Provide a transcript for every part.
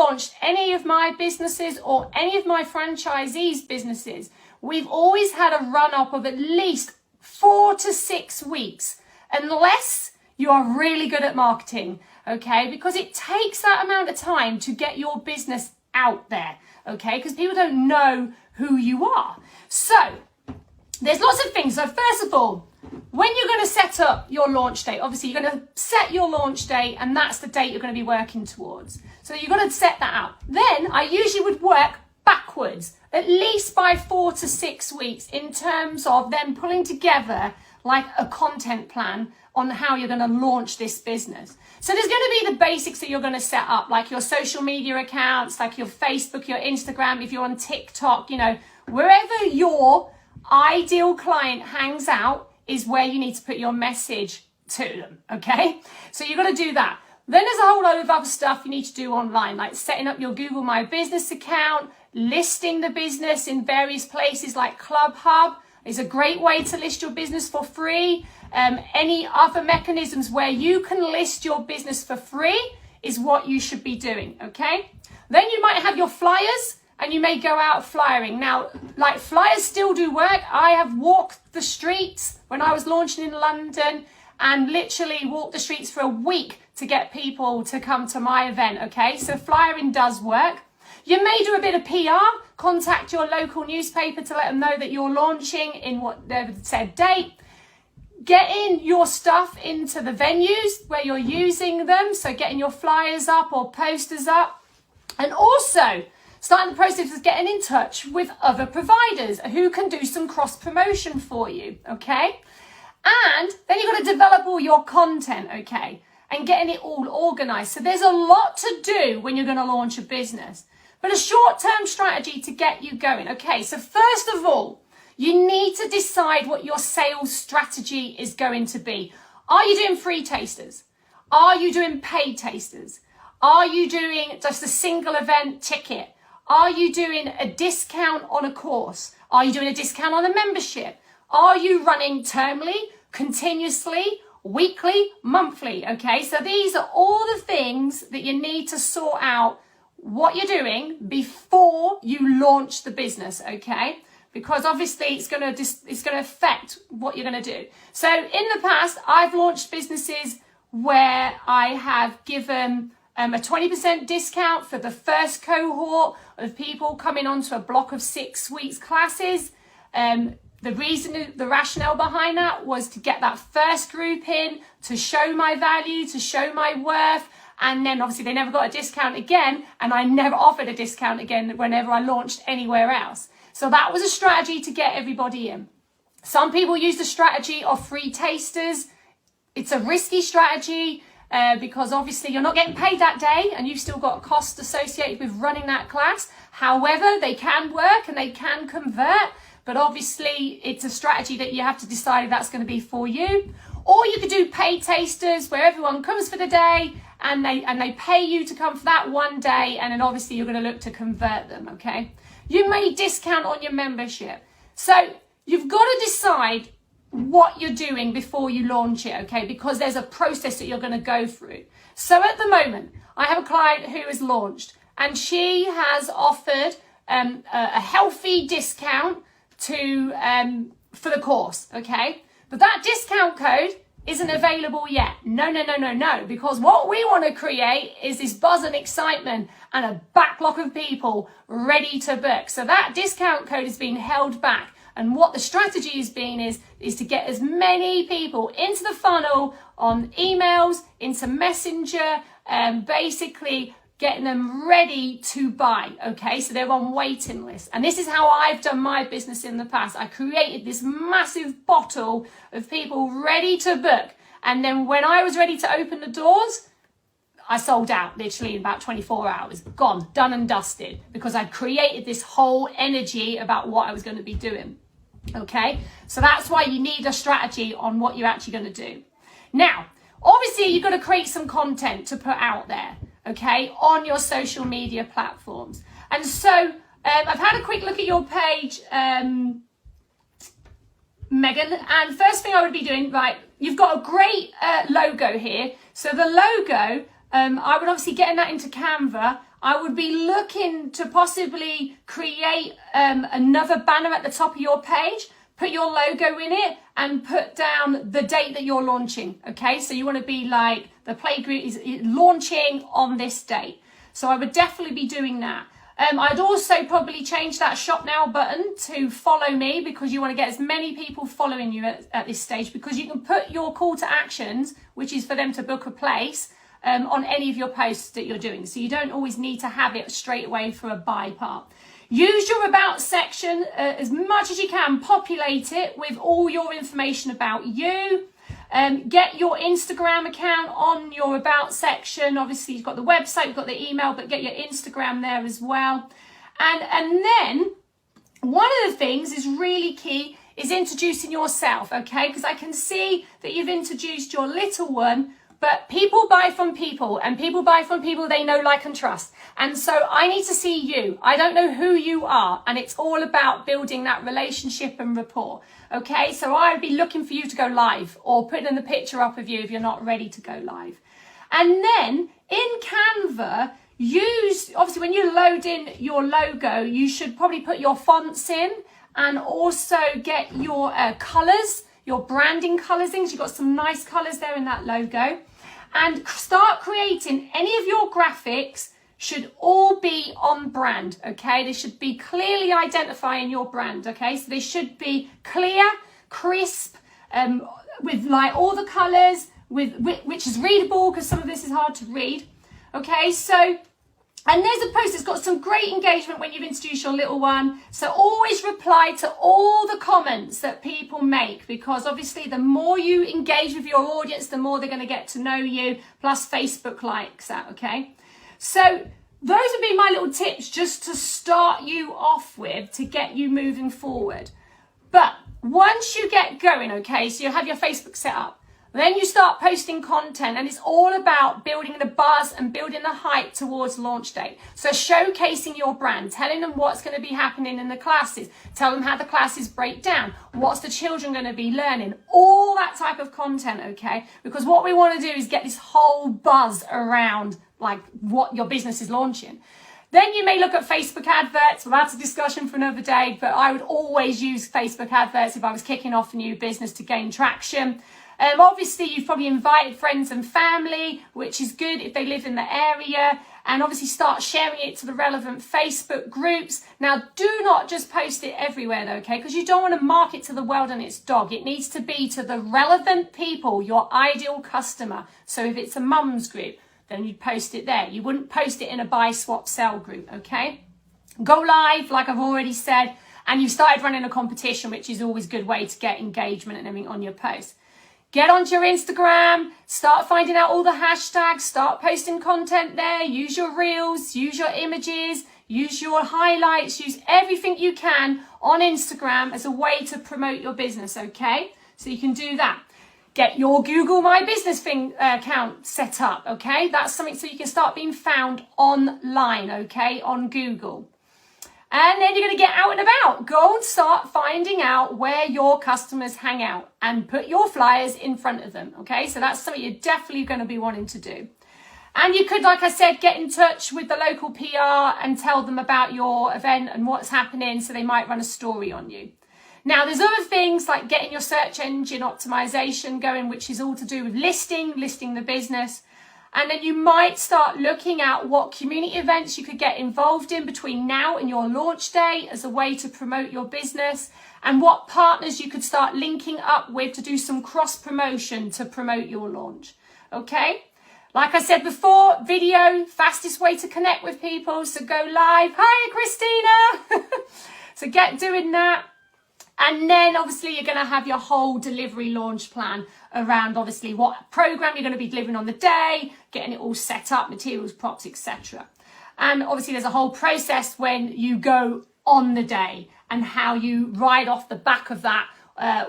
launched any of my businesses or any of my franchisees' businesses, we've always had a run-up of at least 4 to 6 weeks, unless you are really good at marketing, okay? Because it takes that amount of time to get your business out there, okay? Because people don't know who you are. So there's lots of things. So first of all, when you're going to set up your launch date, obviously you're going to set your launch date, and that's the date you're going to be working towards. So you're going to set that out. Then I usually would work backwards, at least by 4 to 6 weeks, in terms of then pulling together like a content plan on how you're going to launch this business. So there's going to be the basics that you're going to set up, like your social media accounts, like your Facebook, your Instagram, if you're on TikTok, you know, wherever your ideal client hangs out is where you need to put your message to them, okay? So you've got to do that. Then there's a whole load of other stuff you need to do online, like setting up your Google My Business account, listing the business in various places like Club Hub is a great way to list your business for free. Any other mechanisms where you can list your business for free is what you should be doing, okay? Then you might have your flyers, and you may go out flyering. Now, like, flyers still do work. I have walked the streets when I was launching in London, and literally walked the streets for a week to get people to come to my event, okay? So flyering does work. You may do a bit of PR, contact your local newspaper to let them know that you're launching in whatever said date. Getting your stuff into the venues where you're using them, so getting your flyers up or posters up. And also starting the process of getting in touch with other providers who can do some cross promotion for you, okay? And then you've got to develop all your content, okay? And getting it all organized. So there's a lot to do when you're going to launch a business, but a short-term strategy to get you going. Okay, so first of all, you need to decide what your sales strategy is going to be. Are you doing free tasters? Are you doing paid tasters? Are you doing just a single event ticket? Are you doing a discount on a course? Are you doing a discount on a membership? Are you running termly, continuously, weekly, monthly? Okay, so these are all the things that you need to sort out what you're doing before you launch the business, okay? Because obviously it's going to affect what you're going to do. So in the past, I've launched businesses where I have given a 20% discount for the first cohort of people coming onto a block of 6 weeks classes. The rationale behind that was to get that first group in, to show my value, to show my worth. And then obviously they never got a discount again, and I never offered a discount again whenever I launched anywhere else. So that was a strategy to get everybody in. Some people use the strategy of free tasters. It's a risky strategy because obviously you're not getting paid that day and you've still got costs associated with running that class. However, they can work and they can convert, but obviously it's a strategy that you have to decide if that's going to be for you. Or you could do paid tasters where everyone comes for the day and they pay you to come for that one day, and then obviously you're going to look to convert them, okay? You may discount on your membership. So you've got to decide what you're doing before you launch it, okay? Because there's a process that you're going to go through. So at the moment, I have a client who has launched, and she has offered a healthy discount for the course, okay? But that discount code isn't available yet. No, because what we want to create is this buzz and excitement and a backlog of people ready to book. So that discount code is being held back. And what the strategy has been is to get as many people into the funnel on emails, into Messenger, basically getting them ready to buy, okay? So they're on waiting lists. And this is how I've done my business in the past. I created this massive bottle of people ready to book. And then when I was ready to open the doors, I sold out literally in about 24 hours. Gone, done and dusted, because I created this whole energy about what I was going to be doing, okay? So that's why you need a strategy on what you're actually going to do. Now, obviously, you've got to create some content to put out there, okay, on your social media platforms. And so I've had a quick look at your page, Megan, and first thing I would be doing, right, you've got a great logo here. So the logo, I would obviously get that into Canva. I would be looking to possibly create another banner at the top of your page, put your logo in it, and put down the date that you're launching, okay? So you want to be like, the playgroup is launching on this date. So I would definitely be doing that. I'd also probably change that shop now button to follow me, because you want to get as many people following you at this stage, because you can put your call to actions, which is for them to book a place, on any of your posts that you're doing. So you don't always need to have it straight away for a buy part. Use your about section as much as you can. Populate it with all your information about you. Get your Instagram account on your about section. Obviously, you've got the website, you've got the email, but get your Instagram there as well. And then one of the things is really key is introducing yourself, okay? Because I can see that you've introduced your little one, but people buy from people, and people buy from people they know, like, and trust. And so I need to see you. I don't know who you are, and it's all about building that relationship and rapport. Okay, so I would be looking for you to go live, or putting the picture up of you if you're not ready to go live. And then in Canva, obviously when you load in your logo, you should probably put your fonts in, and also get your colors, your branding colors in, 'cause you've got some nice colors there in that logo. And start creating any of your graphics should all be on brand, okay? They should be clearly identifying your brand, okay? So they should be clear, crisp, with like all the colors, which is readable, because some of this is hard to read, okay? So, and there's a post that's got some great engagement when you've introduced your little one. So always reply to all the comments that people make, because obviously the more you engage with your audience, the more they're going to get to know you, plus Facebook likes that, okay? So those would be my little tips just to start you off with, to get you moving forward. But once you get going, okay, so you have your Facebook set up, then you start posting content, and it's all about building the buzz and building the hype towards launch date. So showcasing your brand, telling them what's going to be happening in the classes, tell them how the classes break down, what's the children going to be learning, all that type of content, okay? Because what we want to do is get this whole buzz around like what your business is launching. Then you may look at Facebook adverts. Well, that's a discussion for another day, but I would always use Facebook adverts if I was kicking off a new business to gain traction. Obviously, you've probably invited friends and family, which is good if they live in the area, and obviously start sharing it to the relevant Facebook groups. Now, do not just post it everywhere though, okay? Because you don't want to market to the world and its dog. It needs to be to the relevant people, your ideal customer. So if it's a mum's group, then you'd post it there. You wouldn't post it in a buy, swap, sell group, okay? Go live, like I've already said, and you've started running a competition, which is always a good way to get engagement and everything on your post. Get onto your Instagram, start finding out all the hashtags, start posting content there, use your reels, use your images, use your highlights, use everything you can on Instagram as a way to promote your business, okay? So you can do that. Get your Google My Business account set up, okay? That's something so you can start being found online, okay, on Google. And then you're going to get out and about. Go and start finding out where your customers hang out and put your flyers in front of them, okay? So that's something you're definitely going to be wanting to do. And you could, like I said, get in touch with the local PR and tell them about your event and what's happening, so they might run a story on you. Now, there's other things like getting your search engine optimization going, which is all to do with listing the business. And then you might start looking at what community events you could get involved in between now and your launch day as a way to promote your business, and what partners you could start linking up with to do some cross promotion to promote your launch. Okay? Like I said before, video, fastest way to connect with people. So go live. Hi, Christina. So get doing that. And then obviously you're going to have your whole delivery launch plan around obviously what program you're going to be delivering on the day, getting it all set up, materials, props, etc. And obviously there's a whole process when you go on the day and how you ride off the back of that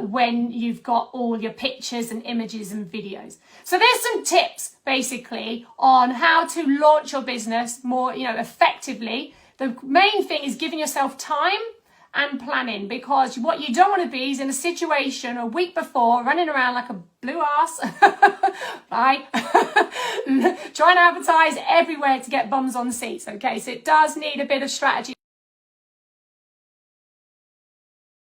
when you've got all your pictures and images and videos. So there's some tips basically on how to launch your business more, effectively. The main thing is giving yourself time and planning, because what you don't want to be is in a situation a week before running around like a blue ass, right? Trying to advertise everywhere to get bums on seats, okay? So it does need a bit of strategy.